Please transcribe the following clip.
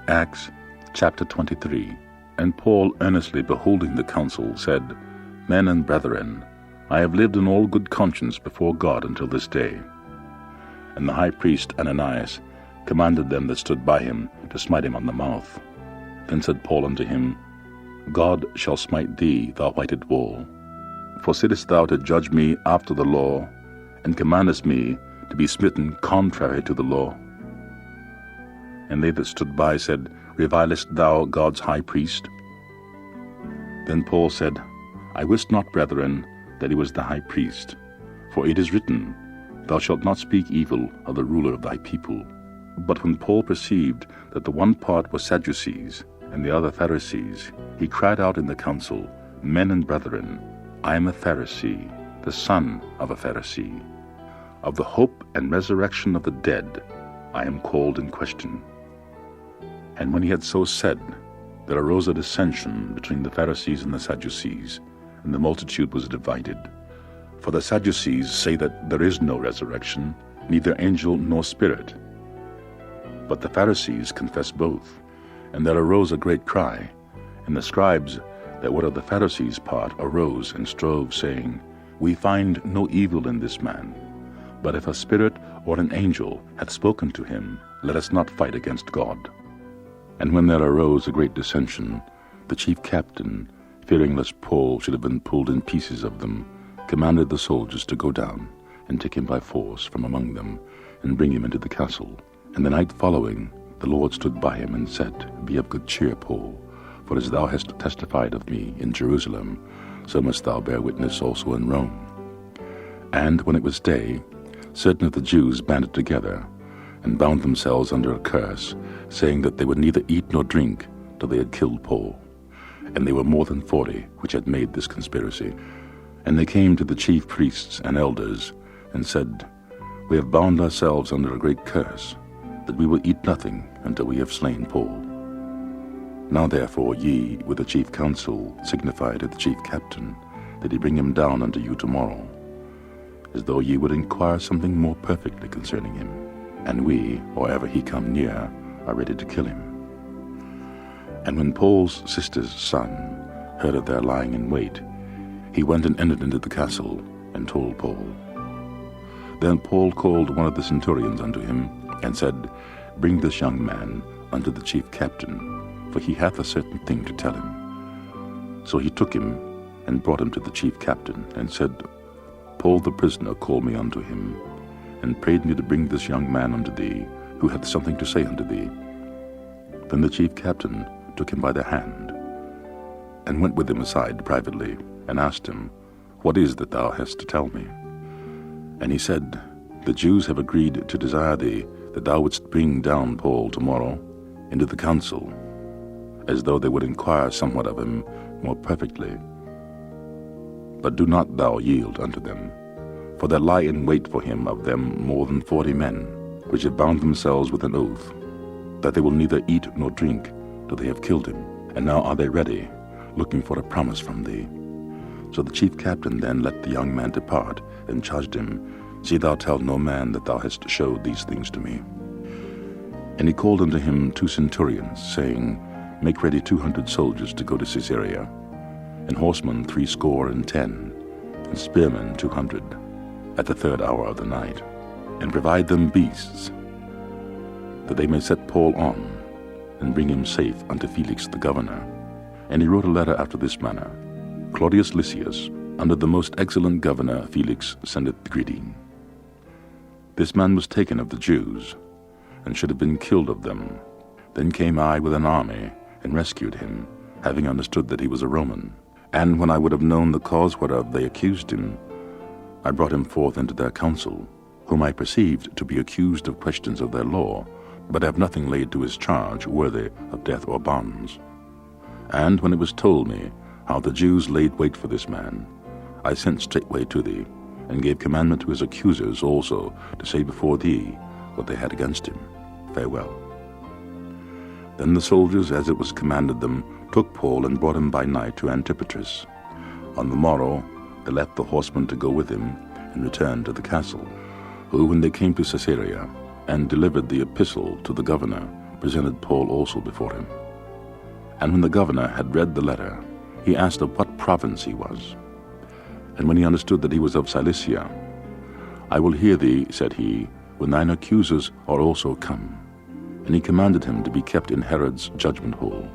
Acts chapter 23. And Paul, earnestly beholding the council, said, Men and brethren, I have lived in all good conscience before God until this day. And the high priest Ananias commanded them that stood by him to smite him on the mouth. Then said Paul unto him, God shall smite thee, thou whited wall. For sittest thou to judge me after the law, and commandest me to be smitten contrary to the law? And they that stood by said, Revilest thou God's high priest? Then Paul said, I wist not, brethren, that he was the high priest. For it is written, Thou shalt not speak evil of the ruler of thy people. But when Paul perceived that the one part was Sadducees, and the other Pharisees, he cried out in the council, Men and brethren, I am a Pharisee, the son of a Pharisee. Of the hope and resurrection of the dead I am called in question. And when he had so said, there arose a dissension between the Pharisees and the Sadducees, and the multitude was divided. For the Sadducees say that there is no resurrection, neither angel nor spirit. But the Pharisees confess both. And there arose a great cry, and the scribes that were of the Pharisees' part arose and strove, saying, We find no evil in this man. But if a spirit or an angel hath spoken to him, let us not fight against God. And when there arose a great dissension, the chief captain, fearing lest Paul should have been pulled in pieces of them, commanded the soldiers to go down and take him by force from among them, and bring him into the castle. And the night following, the Lord stood by him and said, Be of good cheer, Paul, for as thou hast testified of me in Jerusalem, so must thou bear witness also in Rome. And when it was day, certain of the Jews banded together, and bound themselves under a curse, saying that they would neither eat nor drink till they had killed Paul. And they were more than 40 which had made this conspiracy. And they came to the chief priests and elders, and said, We have bound ourselves under a great curse, that we will eat nothing until we have slain Paul. Now therefore ye with the chief council signify to the chief captain that he bring him down unto you tomorrow, as though ye would inquire something more perfectly concerning him. And we, or ever he come near, are ready to kill him. And when Paul's sister's son heard of their lying in wait, he went and entered into the castle, and told Paul. Then Paul called one of the centurions unto him, and said, Bring this young man unto the chief captain, for he hath a certain thing to tell him. So he took him, and brought him to the chief captain, and said, Paul the prisoner called me unto him, and prayed me to bring this young man unto thee, who hath something to say unto thee. Then the chief captain took him by the hand, and went with him aside privately, and asked him, What is that thou hast to tell me? And he said, The Jews have agreed to desire thee, that thou wouldst bring down Paul tomorrow into the council, as though they would inquire somewhat of him more perfectly. But do not thou yield unto them, for there lie in wait for him of them more than 40 men, which have bound themselves with an oath, that they will neither eat nor drink till they have killed him. And now are they ready, looking for a promise from thee. So the chief captain then let the young man depart, and charged him, See thou tell no man that thou hast showed these things to me. And he called unto him 2 centurions, saying, Make ready 200 soldiers to go to Caesarea, and horsemen 70, and spearmen 200, at the 3rd hour of the night, and provide them beasts, that they may set Paul on, and bring him safe unto Felix the governor. And he wrote a letter after this manner, Claudius Lysias, under the most excellent governor Felix sendeth greeting. This man was taken of the Jews, and should have been killed of them. Then came I with an army, and rescued him, having understood that he was a Roman. And when I would have known the cause whereof they accused him, I brought him forth into their council, whom I perceived to be accused of questions of their law, but have nothing laid to his charge worthy of death or bonds. And when it was told me how the Jews laid wait for this man, I sent straightway to thee, and gave commandment to his accusers also to say before thee what they had against him. Farewell. Then the soldiers, as it was commanded them, took Paul and brought him by night to Antipatris. On the morrow they left the horsemen to go with him, and returned to the castle, who, when they came to Caesarea, and delivered the epistle to the governor, presented Paul also before him. And when the governor had read the letter, he asked of what province he was. And when he understood that he was of Cilicia, I will hear thee, said he, when thine accusers are also come. And he commanded him to be kept in Herod's judgment hall.